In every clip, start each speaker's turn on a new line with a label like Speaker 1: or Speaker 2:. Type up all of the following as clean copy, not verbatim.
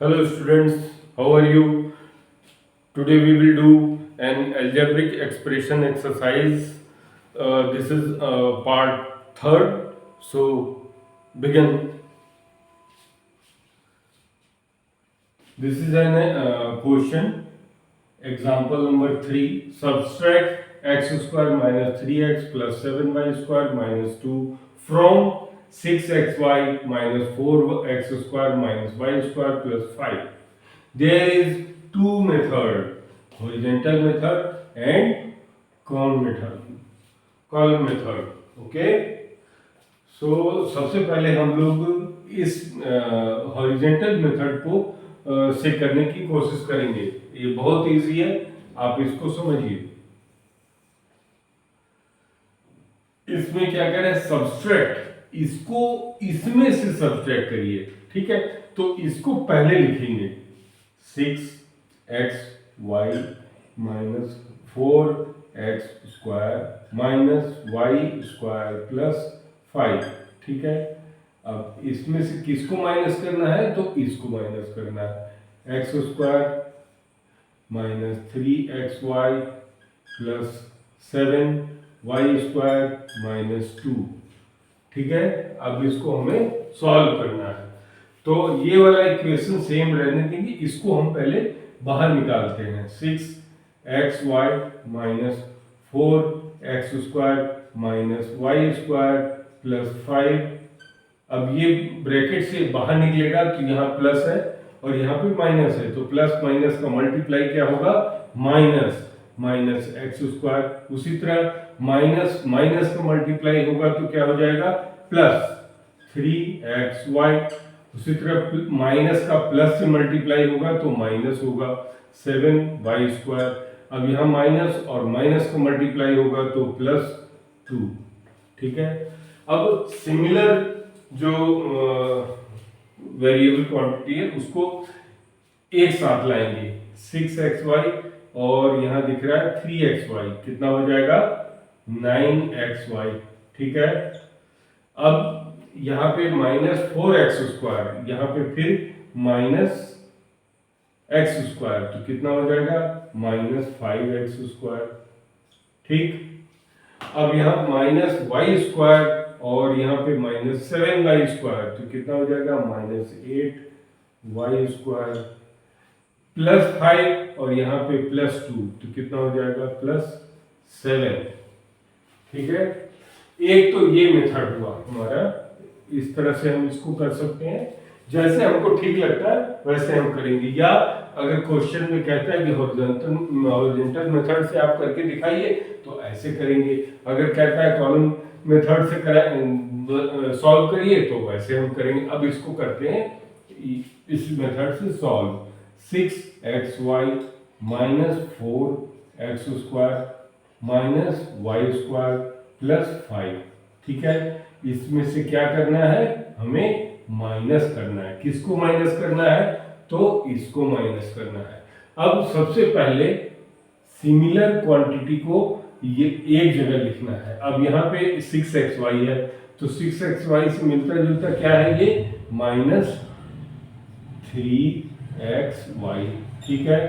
Speaker 1: Hello students, how are you? Today we will do an algebraic expression exercise. This is part third. So begin. This is an question. Example number 3. Subtract x square minus 3x plus 7y square minus 2 from 6xy minus 4x square minus y square plus 5. There is two method, horizontal method and column method. Okay. सो सबसे पहले हम लोग इस horizontal method को से करने की कोशिश करेंगे। ये बहुत इजी है, आप इसको समझिए। इसमें क्या करें, सब्सट्रैक्ट, इसको इसमें से सब्सट्रैक्ट करिए। ठीक है, तो इसको पहले लिखेंगे 6xy minus 4x square minus y square plus 5। ठीक है, अब इसमें से किसको माइनस करना है, तो इसको माइनस करना है। X square minus 3xy plus 7y square minus 2। ठीक है, अब इसको हमें सॉल्व करना है। तो ये वाला इक्वेशन सेम रहने देंगे, इसको हम पहले बाहर निकालते हैं। 6xy minus 4x square minus y square plus 5। अब ये ब्रैकेट से बाहर निकलेगा तो यहाँ प्लस है और यहाँ पे माइनस है, तो प्लस माइनस का मल्टीप्लाई क्या होगा, माइनस माइनस एक्स स्क्वायर। उसी तरह माइनस माइनस का मल्टीप्लाई होगा तो क्या हो जाएगा, प्लस 3xy। उसी तरह माइनस का प्लस से मल्टीप्लाई होगा तो माइनस होगा 7y स्क्वायर। अब यहाँ माइनस और माइनस का मल्टीप्लाई होगा तो प्लस 2। ठीक है, अब सिमिलर जो वेरिएबल क्वांटिटी है उसको एक साथ लाएंगे। 6xy और यहाँ दिख रहा है 3xy, कितना हो जाएगा 9xy। ठीक है, अब यहाँ पे माइनस 4x स्क्वायर, यहाँ पे फिर माइनस x स्क्वायर, तो कितना हो जाएगा माइनस 5x स्क्वायर। ठीक, अब यहाँ माइनस वाई स्क्वायर और यहाँ पे माइनस 7y स्क्वायर, तो कितना हो जाएगा माइनस 8y स्क्वायर प्लस 5 और यहाँ पे प्लस 2, तो कितना हो जाएगा प्लस 7। ठीक है, एक तो ये मेथड हुआ हमारा, इस तरह से हम इसको कर सकते हैं। जैसे हमको ठीक लगता है वैसे हम करेंगे, या अगर क्वेश्चन में कहता है कि हॉरिजॉन्टल मेथड से आप करके दिखाइए तो ऐसे करेंगे। अगर कहता है कॉलम मेथड से सॉल्व करिए तो वैसे हम करेंगे। अब इसको करते हैं इस मेथड से solve. 6xy minus 4x square minus y square plus 5। ठीक है, इसमें से क्या करना है, हमें माइनस करना है। किसको माइनस करना है, तो इसको माइनस करना है। अब सबसे पहले सिमिलर क्वांटिटी को ये एक जगह लिखना है। अब यहाँ पे 6xy है, तो 6xy से मिलता जुलता क्या है, ये माइनस 3xy। ठीक है,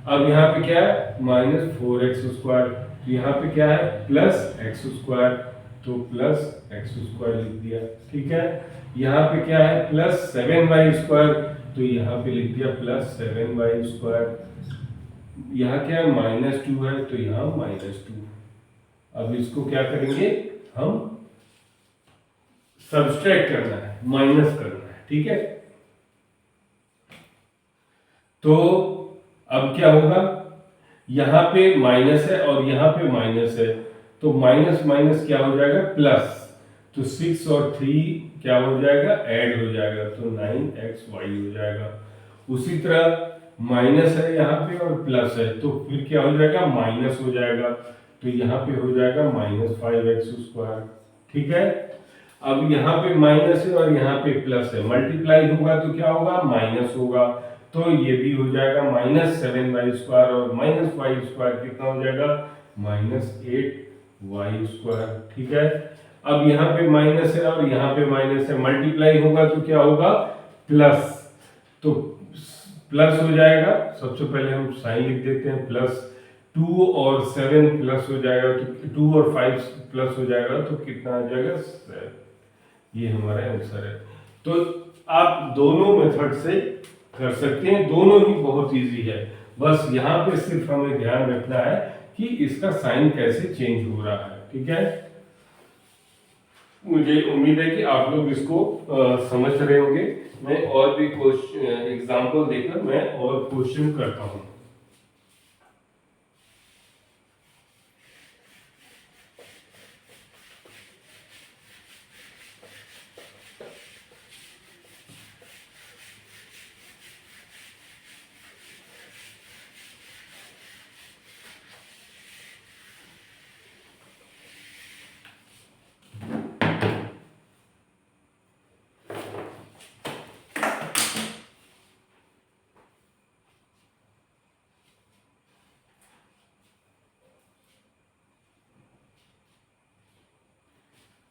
Speaker 1: अब यहाँ पे क्या है माइनस 4x स्क्वायर, तो यहाँ पे क्या है प्लस x स्क्वायर, तो प्लस x स्क्वायर लिख दिया। ठीक है, यहाँ पे क्या है प्लस 7y स्क्वायर, तो यहाँ पे लिख दिया प्लस 7y स्क्वायर। यहाँ क्या है माइनस 2 है, तो यहाँ माइनस 2। अब इसको क्या करेंगे, हम सब्सट्रैक्ट करना है, माइनस करना है। ठीक है, तो अब क्या होगा, यहाँ पे माइनस है और यहाँ पे माइनस है, तो माइनस माइनस क्या हो जाएगा प्लस, तो 6 और 3 क्या हो जाएगा ऐड हो जाएगा, तो 9xy हो जाएगा। उसी तरह माइनस है यहाँ पे और प्लस है, तो फिर क्या हो जाएगा माइनस हो जाएगा, तो यहाँ पे हो जाएगा माइनस 5x स्क्वायर। ठीक है, अब यहाँ पे माइनस है और यहाँ पे प्लस है, मल्टीप्लाई होगा तो क्या होगा माइनस होगा, तो ये भी हो जाएगा माइनस 7y स्क्वायर और माइनस वाई स्क्वायर कितना हो जाएगा माइनस 8y स्क्वायर। ठीक है, अब यहाँ पे माइनस है और यहाँ पे माइनस है, मल्टीप्लाई होगा तो क्या होगा प्लस, तो प्लस हो जाएगा, सबसे पहले हम साइन लिख देते हैं, प्लस 2 और 7 प्लस हो जाएगा, तो 2 और 5 प्लस हो जाएगा, तो कितना आ जाएगा 7। ये हमारा आंसर है। तो आप दोनों मेथड से कर सकते हैं, दोनों ही बहुत इजी है। बस यहाँ पे सिर्फ हमें ध्यान रखना है कि इसका साइन कैसे चेंज हो रहा है। ठीक है, मुझे उम्मीद है कि आप लोग इसको समझ रहे होंगे। मैं और भी एग्जाम्पल देकर मैं और क्वेश्चन करता हूँ।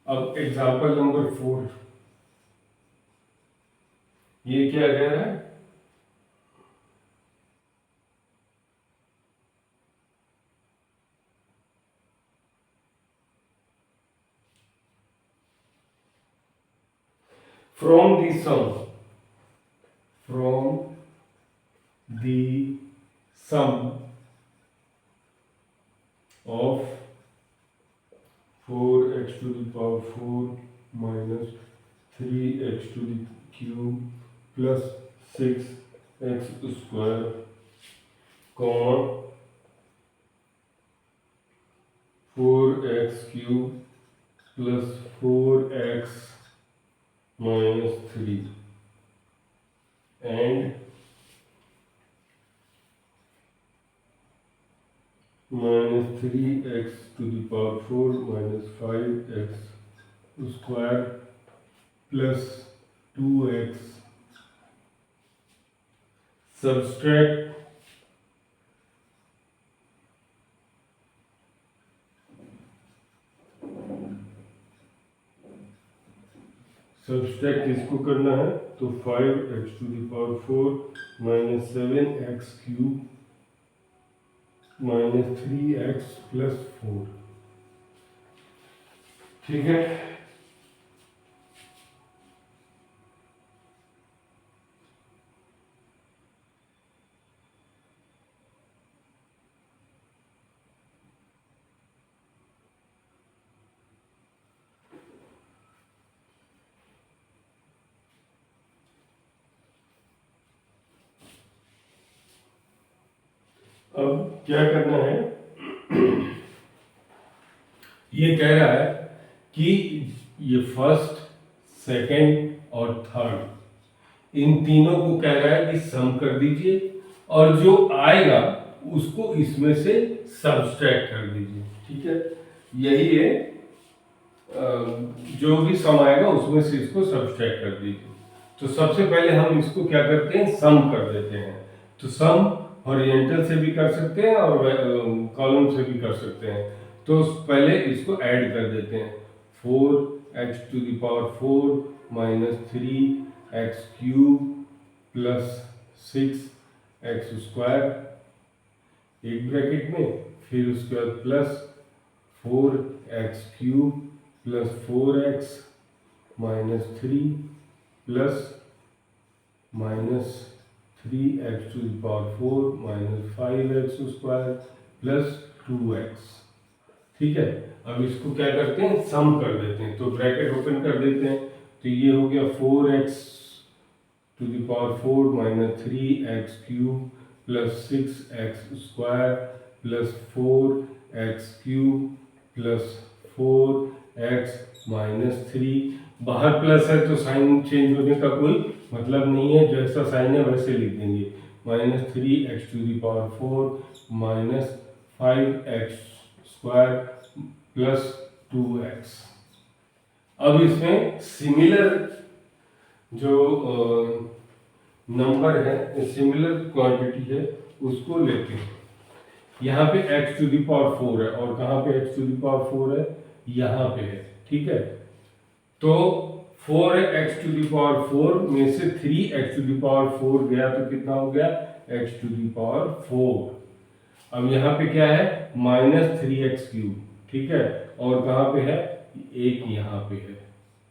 Speaker 1: अब एग्जाम्पल नंबर 4, ये क्या कह रहा है? From the sum of 4x to the power 4 minus 3x to the cube plus 6x square, comma 4x cube plus 4x minus 3 and minus 3x to the power 4 minus 5x square plus 2x. Subtract इसको करना है, तो 5x to the power 4 minus 7x cube minus 3x plus 4। ठीक है, अब क्या करना है, ये कह रहा है कि ये फर्स्ट, सेकंड और थर्ड, इन तीनों को कह रहा है कि सम कर दीजिए और जो आएगा उसको इसमें से सब्सट्रैक्ट कर दीजिए। ठीक है, यही है, जो भी सम आएगा उसमें से इसको सब्सट्रैक्ट कर दीजिए। तो सबसे पहले हम इसको क्या करते हैं, सम कर देते हैं। तो सम हॉरिजॉन्टल से भी कर सकते हैं और कॉलम से भी कर सकते हैं। तो पहले इसको ऐड कर देते हैं, 4x to the power 4 minus 3x cube plus 6x square, एक ब्रैकेट में, फिर उसके बाद plus 4x cube plus 4x minus 3 plus minus 3x to the power 4 minus 5x square plus 2x। ठीक है, अब इसको क्या करते हैं, सम कर देते हैं। तो ब्रैकेट ओपन कर देते हैं, तो ये हो गया 4x to the power 4 minus 3x cube plus 6x square plus 4x cube plus 4x minus 3। बाहर प्लस है तो साइन चेंज होने का कोई मतलब नहीं है, जैसा साइन है वैसे लिख देंगे, minus 3x to the power 4 minus 5x square plus 2x। अब इसमें सिमिलर जो नंबर है, सिमिलर क्वांटिटी है, उसको लेते हैं। यहाँ पे x to the power 4 है और कहाँ पे x to the power 4 है, यहाँ पे है। ठीक है, तो 4x⁴ में से 3x⁴ गया तो कितना हो गया x⁴। अब यहाँ पे क्या है -3x³ ठीक है, और कहाँ पे है एक यहाँ पे है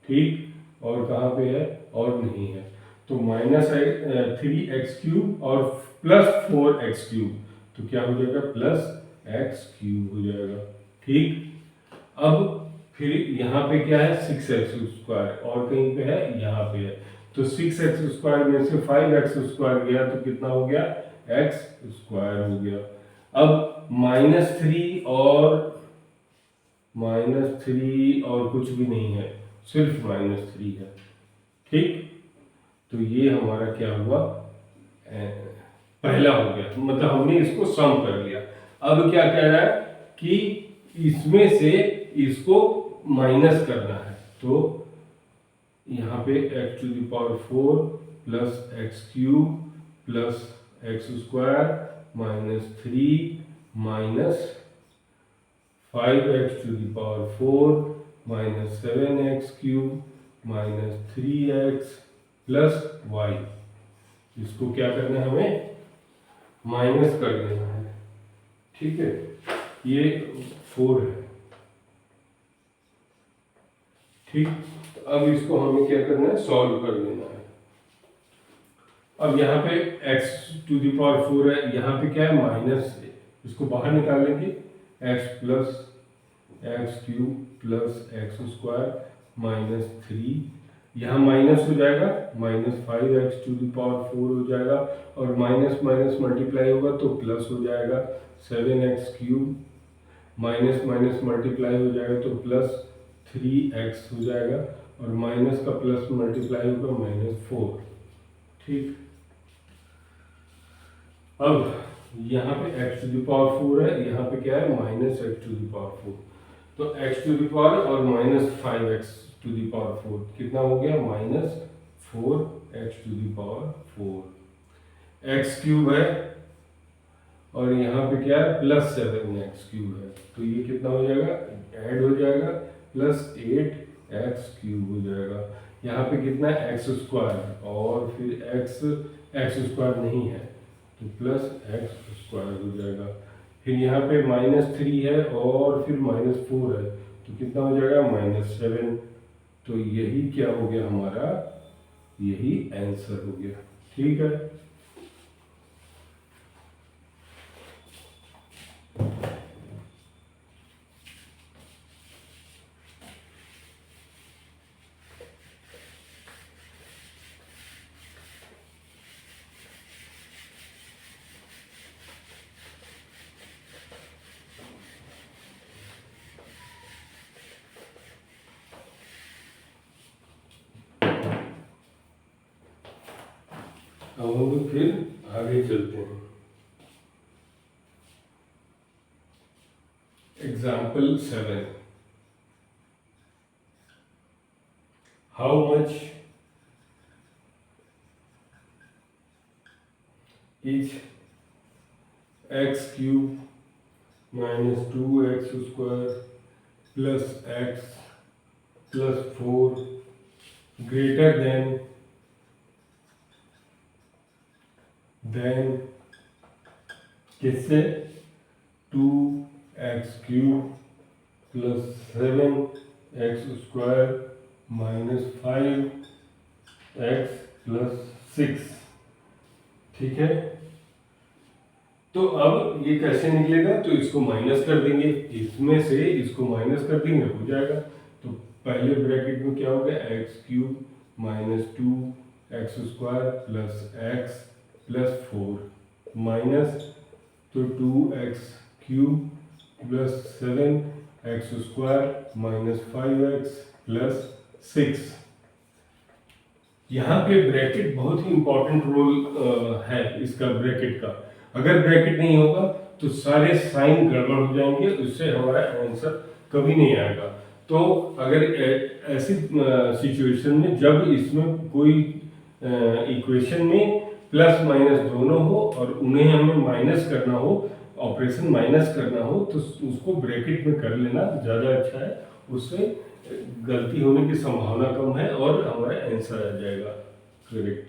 Speaker 1: ठीक, और कहाँ पे है और नहीं है, तो -3x³ और +4x³ तो क्या हो जाएगा +x³ हो जाएगा ठीक। अब फिर यहाँ पे क्या है 6x² और कहीं पे है यहाँ पे है, तो 6x² में से 5x² गया तो कितना हो गया x² हो गया। अब -3 और कुछ भी नहीं है, सिर्फ -3 है ठीक। तो ये हमारा क्या हुआ पहला हो गया, मतलब हमने इसको सम कर लिया। अब क्या कह रहा है कि इसमें से इसको माइनस करना है, तो यहाँ पे x⁴ plus x³ plus x² -3 minus 5x⁴ minus 7x³ minus 3x plus y, इसको क्या करना है हमें माइनस कर देना है ठीक है। ये 4 है ठीक, तो अब इसको हमें क्या करना है सॉल्व कर देना है। अब यहाँ पे x⁴ है, यहाँ पे क्या है माइनस, इसको बाहर निकाल लेंगे x plus x³ plus x² minus 3, यहाँ माइनस हो जाएगा -5x⁴ हो जाएगा, और माइनस माइनस मल्टीप्लाई होगा तो प्लस हो जाएगा 7x³ माइनस माइनस मल्टीप्लाई हो जाएगा तो प्लस 3x हो जाएगा, और माइनस का प्लस मल्टीप्लाई होगा -4 ठीक। अब यहाँ पे x⁴ है, यहाँ पे क्या है -x⁴, तो x⁴ और -5x⁴ कितना हो गया -4x⁴। x³ है और यहाँ पे क्या है +7x³ है, तो ये कितना हो जाएगा ऐड हो जाएगा +8x³ हो जाएगा। यहाँ पे कितना है x² और फिर x² नहीं है तो +x² हो जाएगा। फिर यहाँ पे -3 है और फिर -4 है तो कितना हो जाएगा -7, तो यही क्या हो गया हमारा, यही आंसर हो गया ठीक है। अब हम लोग फिर आगे चलते हैं। Example 7, how much is x³ - 2x² plus x plus 4 greater than किससे 2x³ plus 7x² minus 5x plus 6 ठीक है। तो अब ये कैसे निकलेगा, तो इसको माइनस कर देंगे, इसमें से इसको माइनस कर देंगे हो जाएगा। तो पहले ब्रैकेट में क्या हो गया x³ - 2x² plus x plus 4 minus तो 2x³ plus 7x² minus 5x plus 6। यहाँ पे ब्रैकेट बहुत ही इंपॉर्टेंट रोल है इसका, ब्रैकेट का। अगर ब्रैकेट नहीं होगा तो सारे साइन गड़बड़ हो जाएंगे, उससे हमारा आंसर कभी नहीं आएगा। तो अगर ऐसी सिचुएशन में जब इसमें कोई इक्वेशन में प्लस माइनस दोनों हो और उन्हें हमें माइनस करना हो, ऑपरेशन माइनस करना हो, तो उसको ब्रैकेट में कर लेना ज़्यादा अच्छा है, उससे गलती होने की संभावना कम है और हमारा आंसर आ जाएगा करेक्ट।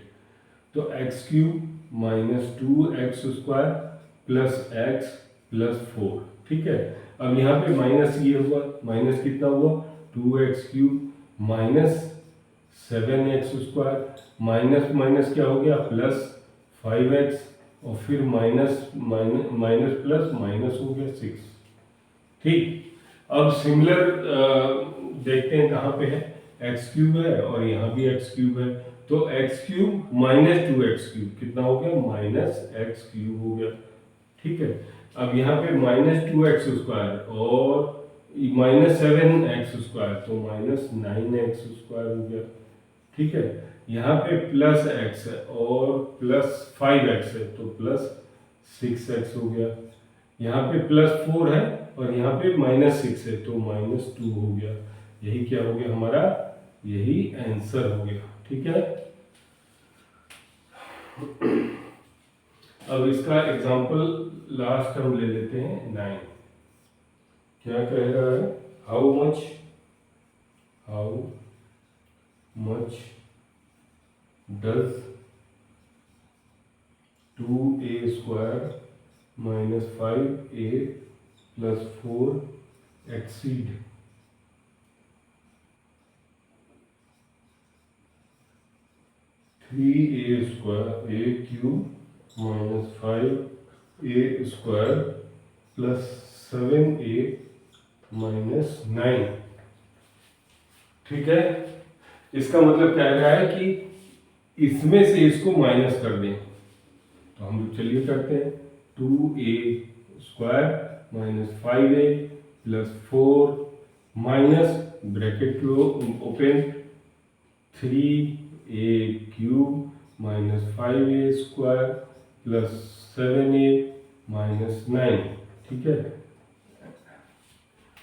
Speaker 1: तो x cube minus 2x² plus x plus 4, ठीक है। अब यहाँ पे माइनस ये हुआ, माइनस कितना हुआ 2x³ minus 7x², minus minus क्या हो गया प्लस 5x, और फिर माइनस माइनस प्लस माइनस हो गया 6, ठीक। अब सिमिलर देखते हैं कहाँ पे है, x³ है और यहाँ भी x³ है, तो x³ माइनस 2x³ कितना हो गया -x³ हो गया, ठीक है। अब यहाँ पे -2x² और -7x², तो -9x² हो गया, ठीक है। यहाँ पे प्लस x है और प्लस 5x है, तो प्लस 6x हो गया। यहाँ पे प्लस 4 है और यहाँ पे -6 है, तो -2 हो गया। यही क्या हो गया हमारा, यही आंसर हो गया, ठीक है। अब इसका एग्जांपल लास्ट हम ले लेते हैं 9। क्या कह रहा है, how much does 2a² minus 5a plus 4 exceed 3a³ minus 5a² plus 7a minus 9, ठीक है। इसका मतलब कह रहा है कि इसमें से इसको माइनस कर दें, तो हम चलिए करते हैं। 2a² minus 5a plus 4 minus bracket को open 3a³ minus 5a² plus 7a minus 9, ठीक है।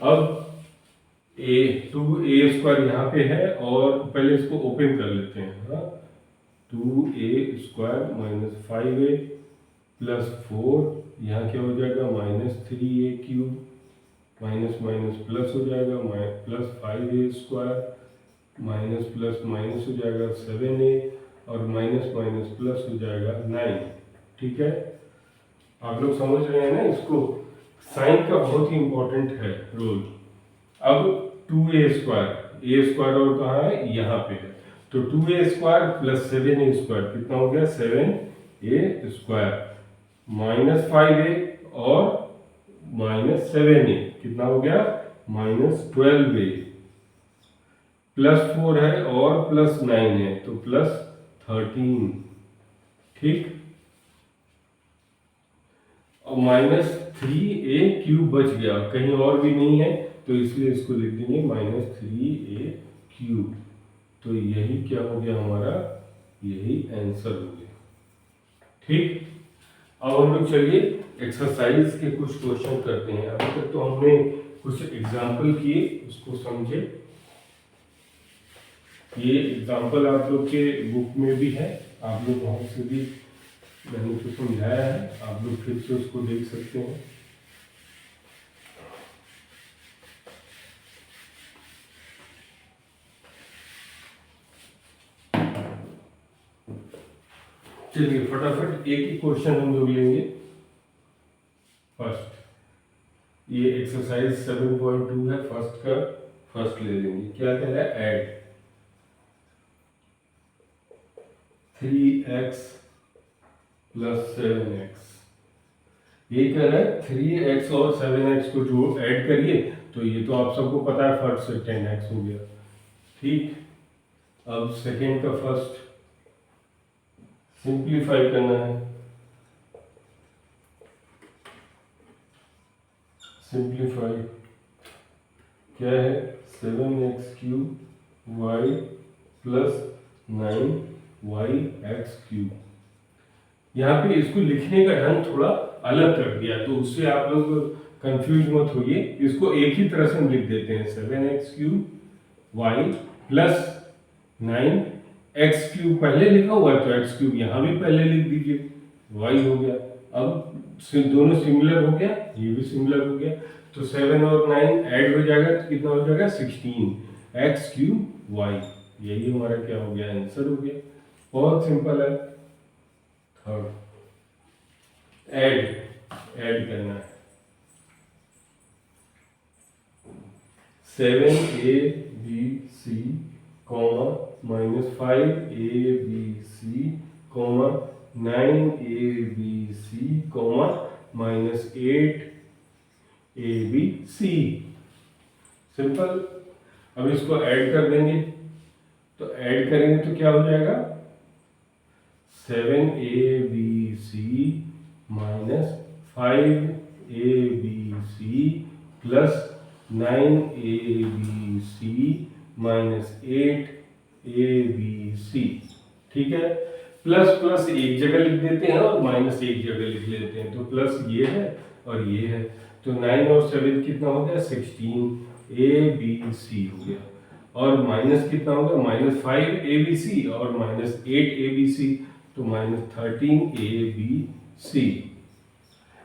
Speaker 1: अब 2a² यहाँ पे है और पहले इसको ओपन कर लेते हैं, हाँ। 2a² minus 5a प्लस 4, यहाँ क्या हो जाएगा -3a³ माइनस माइनस प्लस हो जाएगा plus 5a² minus plus minus हो जाएगा 7a और माइनस माइनस प्लस हो जाएगा 9, ठीक है। आप लोग समझ रहे हैं ना इसको, साइन का बहुत ही इंपॉर्टेंट है रोल। अब 2a² और कहाँ है, यहाँ पे है, तो 2a² प्लस 7a² कितना हो गया 7a² माइनस 5a और माइनस 7a कितना हो गया -12a प्लस 4 है और प्लस 9 है, तो प्लस 13, ठीक। और -3a³ बच गया, कहीं और भी नहीं है, तो इसलिए इसको लिख देंगे -3a³। तो यही क्या हो गया हमारा, यही आंसर हो गया, ठीक। अब हम लोग चलिए एक्सरसाइज के कुछ क्वेश्चन करते हैं। अभी तक तो हमने कुछ एग्जाम्पल किए, उसको समझे। ये एग्जाम्पल आप लोग के बुक में भी है, आप लोग वहाँ से भी मैंने तो समझाया है, आप लोग फिर से उसको देख सकते हैं। चलिए फटाफट एक ही क्वेश्चन हम लोग लेंगे। फर्स्ट, ये एक्सरसाइज 7.2 है, फर्स्ट का फर्स्ट ले लेंगे। क्या कह रहा है, ऐड 3x प्लस 7x। ये कह रहा है 3x और 7x को जो ऐड करिए, तो ये तो आप सबको पता है फर्स्ट से 10x हो गया, ठीक। अब सेकेंड का फर्स्ट सिंप्लीफाई करना है। सिंप्लीफाई क्या है, 7x³ y प्लस 9yx³। यहाँ पे इसको लिखने का ढंग थोड़ा अलग कर दिया, तो उससे आप लोग कंफ्यूज मत होइए। इसको एक ही तरह से हम लिख देते हैं, 7x³ y प्लस 9x³ पहले लिखा हुआ है, तो x³ यहाँ भी पहले लिख दीजिए, y हो गया। अब दोनों सिमिलर हो गया, ये भी सिमिलर हो गया, तो 7 और 9 ऐड हो जाएगा, तो कितना हो जाएगा 16। X cube y. यही हमारा क्या हो गया, आंसर हो गया। बहुत सिंपल है। थर्ड, ऐड करना है। 7abc comma -5abc comma 9abc comma -8abc। Simple. अब इसको ऐड कर देंगे, तो ऐड करेंगे तो क्या हो जाएगा, 7abc -5abc plus 9abc -8abc। ठीक है, प्लस प्लस एक जगह लिख देते हैं और माइनस एक जगह लिख लेते हैं। तो प्लस ये है और ये है, तो 9 और 7 कितना हो गया, 16abc हो गया। और माइनस कितना होगा, -5abc और -8abc, तो -13abc।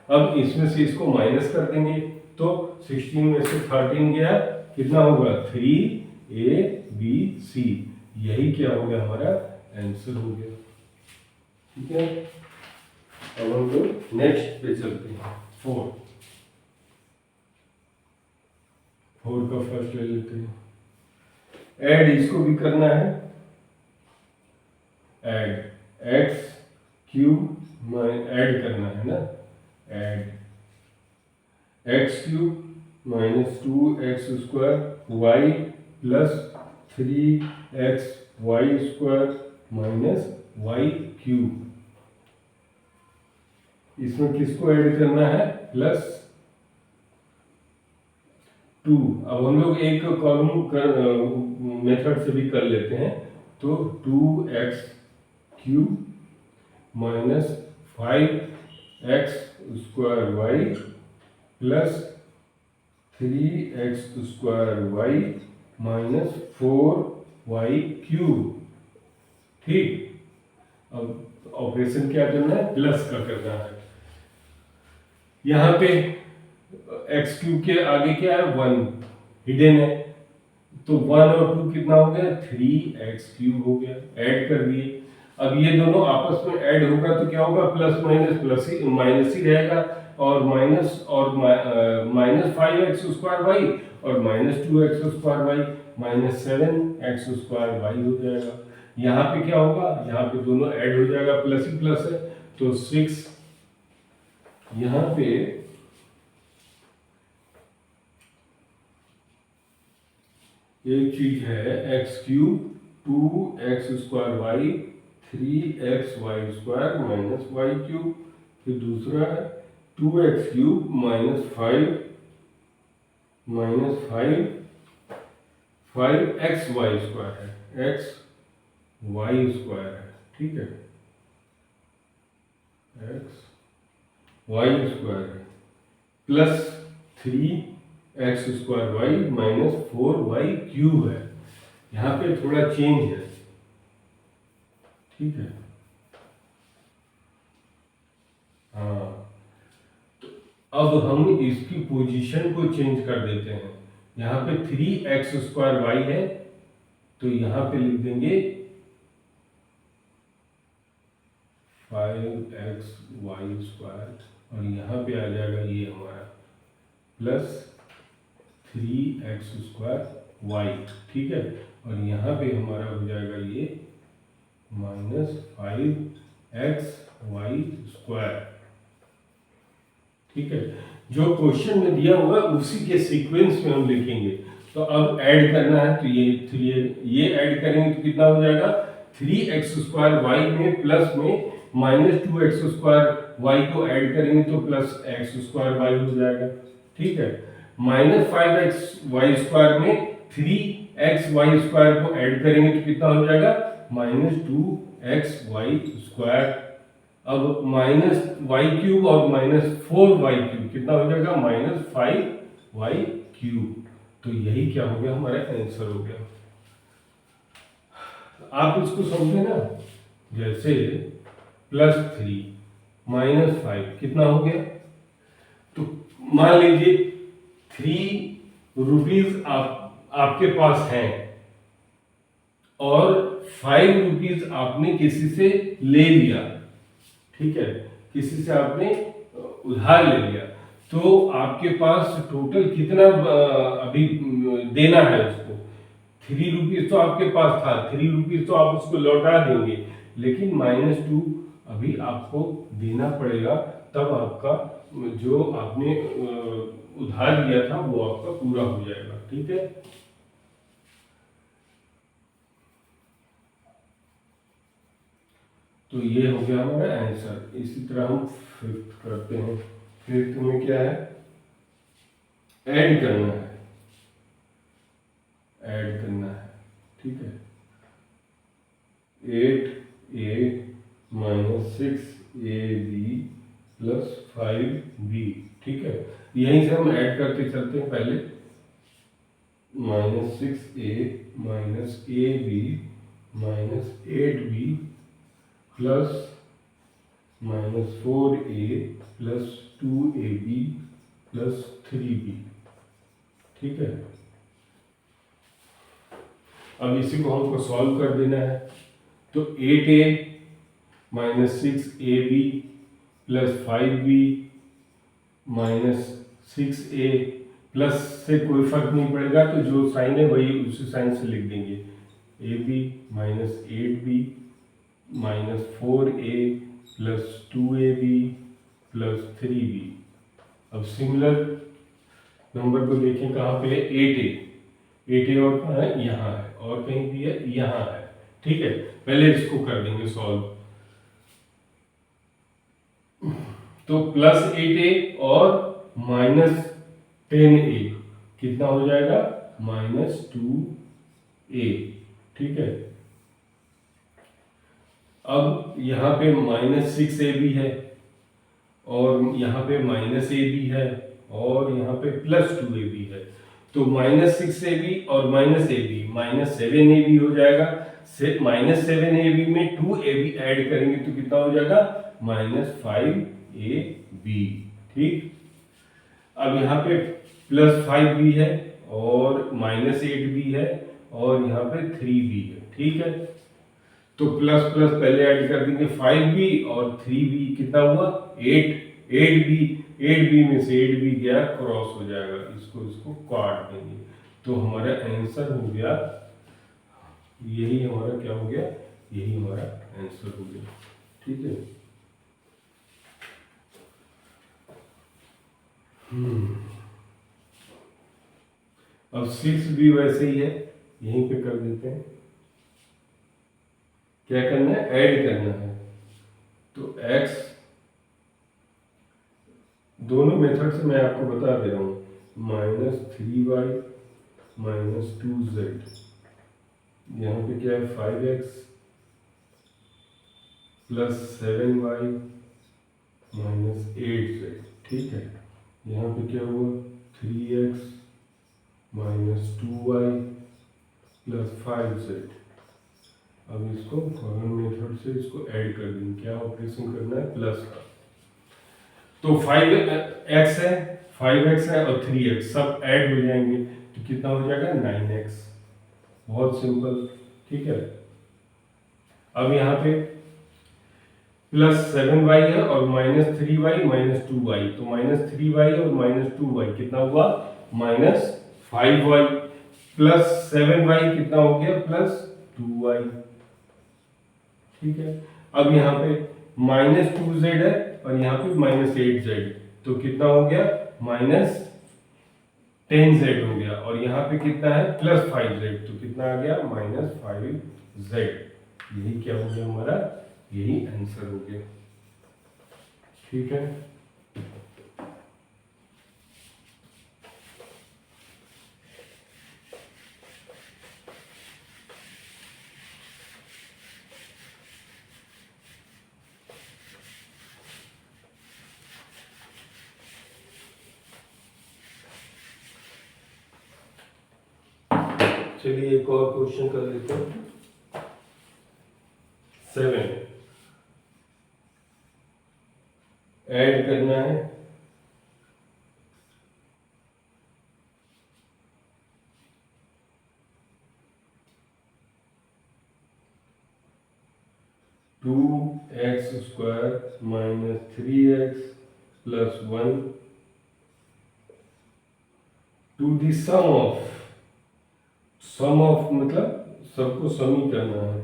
Speaker 1: अब इसमें से इसको माइनस कर देंगे, तो 16 में से 13 गया, कितना होगा, 3abc। यही क्या हो गया, हमारा आंसर हो गया। ठीक है, अब हम लोग नेक्स्ट पे चलते हैं। 4 का फर्स्ट ले लेते हैं। ऐड इसको भी करना है। ऐड एक्स क्यूब ऐड करना है ना, add x cube -2x² y plus 3xy² y cube. इसमें किसको ऐड करना है, +2। अब हम लोग एक कॉलम मेथड से भी कर लेते हैं, तो 2x³ -5x² y plus 3x² y -4y³ ठीक। अब ऑपरेशन क्या करना है, प्लस का करना है। यहाँ पे x³ के आगे क्या है, 1 हिडन है, तो 1 और 2 कितना हो गया, 3x³ हो गया। ऐड कर दिए। अब ये दोनों आपस में ऐड होगा तो क्या होगा, प्लस माइनस प्लस ही माइनस ही रहेगा, और माइनस और -5x² y और -2x² y -7x² y हो जाएगा। यहाँ पे क्या होगा, यहाँ पे दोनों ऐड हो जाएगा, प्लस ही प्लस है, तो 6। यहाँ पे एक चीज है, x³ 2x² y 3xy² -y³। फिर दूसरा है 2x³ -5xy² है, xy² है, ठीक है, xy² है, प्लस 3x² y -4y³ है। यहाँ पे थोड़ा चेंज है, ठीक है। हाँ, तो अब हम इसकी पोजीशन को चेंज कर देते हैं। यहाँ पे 3x² y है, तो यहाँ पे लिख देंगे 5xy², और यहाँ पे आ जाएगा ये हमारा प्लस 3x² y, ठीक है। और यहाँ पे हमारा हो जाएगा ये -5xy², ठीक है। जो क्वेश्चन में दिया हुआ है उसी के सीक्वेंस में हम लिखेंगे। तो अब ऐड करना है, तो ये ऐड करेंगे तो कितना हो जाएगा, 3x² y में प्लस में -2x² y को ऐड करेंगे तो प्लस x² y हो जाएगा, ठीक है। -5xy² में 3xy² को ऐड करेंगे तो कितना हो जाएगा, -2xy²। अब -y³ और -4y³ कितना हो जाएगा, -5y³। तो यही क्या हो गया, हमारा आंसर हो गया। आप इसको समझे ना, जैसे +3 -5 कितना हो गया, तो मान लीजिए 3 रुपीज आप आपके पास हैं और 5 रुपीज आपने किसी से ले लिया, ठीक है, किसी से आपने उधार ले लिया, तो आपके पास टोटल कितना अभी देना है उसको। 3 रुपीज तो आपके पास था, 3 रुपीज तो आप उसको लौटा देंगे, लेकिन -2 अभी आपको देना पड़ेगा, तब आपका जो आपने उधार लिया था वो आपका पूरा हो जाएगा, ठीक है। तो ये हो गया हमारा आंसर। इसी तरह हम फिफ्थ करते हैं। फिफ्थ में क्या है, ऐड करना है, ऐड करना है, ठीक है। 8a - 6ab + 5b, ठीक है। यहीं से हम ऐड करते चलते हैं पहले। -6a - ab - 8b plus -4a + 2ab + 3b, ठीक है। अब इसी को हमको सॉल्व कर देना है। तो 8a - 6ab + 5b - 6a plus से कोई फर्क नहीं पड़ेगा, तो जो साइन है वही उसी साइन से लिख देंगे। ab - 8b -4a + 2ab + 3b। अब सिमिलर नंबर को देखें, कहाँ पे है, 8a और कहाँ है, यहाँ है, और कहीं भी है, यहाँ है, ठीक है। पहले इसको कर देंगे सॉल्व। तो +8a और -10a कितना हो जाएगा, -2a, ठीक है। अब यहाँ पे -6ab है और यहाँ पे -ab है और यहाँ पे +2ab है, तो -6ab और -ab -7ab हो जाएगा। से -7ab में 2ab ऐड करेंगे तो कितना हो जाएगा, -5ab, ठीक। अब यहाँ पे +5b है और -8b है और यहाँ पे 3b है, ठीक है। तो प्लस प्लस पहले ऐड कर देंगे, 5b और 3b कितना हुआ, 8b में से 8b गया, क्रॉस हो जाएगा, इसको इसको काट देंगे, तो हमारा आंसर हो गया, यही हमारा क्या हो गया, यही हमारा आंसर हो गया, ठीक है। अब 6 भी वैसे ही है, यहीं पे कर देते हैं। क्या करना है, ऐड करना है। तो x, दोनों मेथड से मैं आपको बता दे रहा हूँ, -3y - 2z, यहाँ पे क्या है, 5x + 7y - 8z, ठीक है। यहाँ पे क्या हुआ, 3x - 2y + 5z। अब इसको कॉमन मेथड से इसको ऐड कर देंगे, क्या ऑपरेशन करना है, प्लस का। तो 5x है, 5x है और 3x सब ऐड हो जाएंगे, तो कितना हो जाएगा, 9x। बहुत सिंपल, ठीक है। अब यहाँ पे +7y है और -3y - 2y, तो -3y और -2y कितना हुआ, -5y + 7y कितना हो गया, +2y, ठीक है। अब यहाँ पे -2z है और यहाँ पे -8z, तो कितना हो गया, -10z हो गया, और यहाँ पे कितना है, +5z, तो कितना आ गया, -5z। यही क्या हो गया हमारा, यही आंसर हो गया, ठीक है। चलिए एक और क्वेश्चन कर लेते हैं। 7 ऐड करना है, square minus 3x plus 1 to the sum of मतलब सबको सम ही करना है।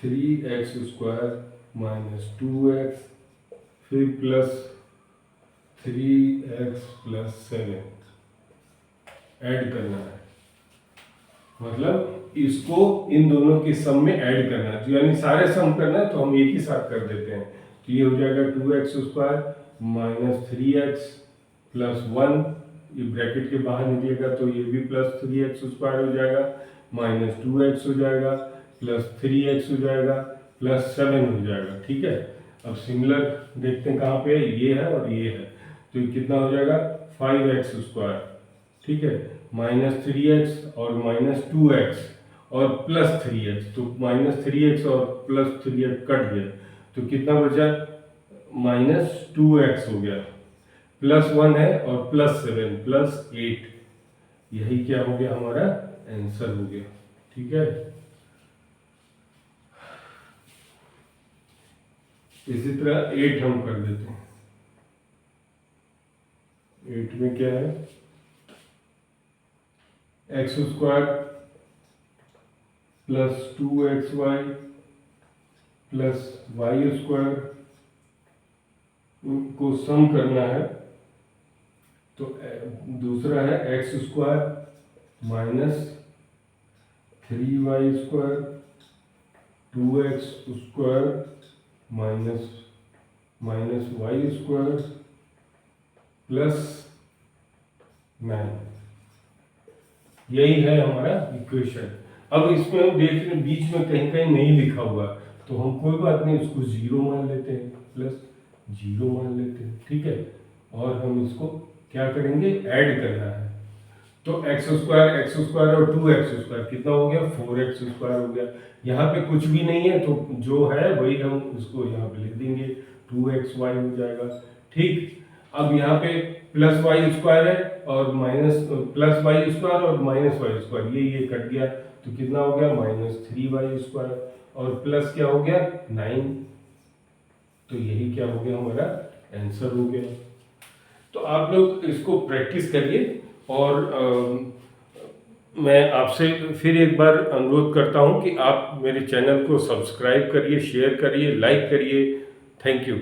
Speaker 1: 3x स्क्वायर माइनस 2x फिर प्लस 3x प्लस 7 ऐड करना है, मतलब इसको इन दोनों के सम में ऐड करना है, तो यानी सारे सम करना है तो हम एक ही साथ कर देते हैं। तो ये हो जाएगा 2x square minus 3x plus 1, ये ब्रैकेट के बाहर निकलेगा तो ये भी प्लस 3x स्क्वायर हो जाएगा, माइनस 2x हो जाएगा, प्लस 3x हो जाएगा, प्लस 7 हो जाएगा। ठीक है, अब सिमिलर देखते हैं कहाँ पे है, ये है और ये है, तो ये कितना हो जाएगा 5x स्क्वायर। ठीक है, माइनस 3x और माइनस 2x और प्लस 3x, तो माइनस 3x और प्लस 3x कट गया तो कितना बचा, माइनस 2x हो गया, प्लस 1 है और प्लस 7 प्लस 8, यही क्या हो गया हमारा आंसर हो गया। ठीक है, इसी तरह 8 हम कर देते हैं। 8 में क्या है, x square plus 2xy plus y square को सम करना है, तो दूसरा है x square minus 3y square 2x square minus y square plus 9, यही है हमारा इक्वेशन। अब इसमें हम देख रहे हैं बीच में कहीं कहीं नहीं लिखा हुआ, तो हम कोई बात नहीं, इसको 0 मान लेते हैं, प्लस 0 मान लेते हैं। ठीक है, और हम इसको क्या करेंगे, ऐड करना है, तो एक्स स्क्वायर और 2x स्क्वायर कितना हो गया, 4x स्क्वायर हो गया। यहाँ पे कुछ भी नहीं है तो जो है वही हम इसको यहाँ पे लिख देंगे, 2xy हो जाएगा। ठीक, अब यहाँ पे प्लस वाई स्क्वायर है और माइनस प्लस वाई स्क्वायर और माइनस वाई स्क्वायर, ये कट गया तो कितना हो गया, माइनस 3y स्क्वायर और प्लस क्या हो गया 9, तो यही क्या हो गया, हमारा आंसर हो गया। तो आप लोग इसको प्रैक्टिस करिए और मैं आपसे फिर एक बार अनुरोध करता हूं कि आप मेरे चैनल को सब्सक्राइब करिए, शेयर करिए, लाइक करिए। Thank you.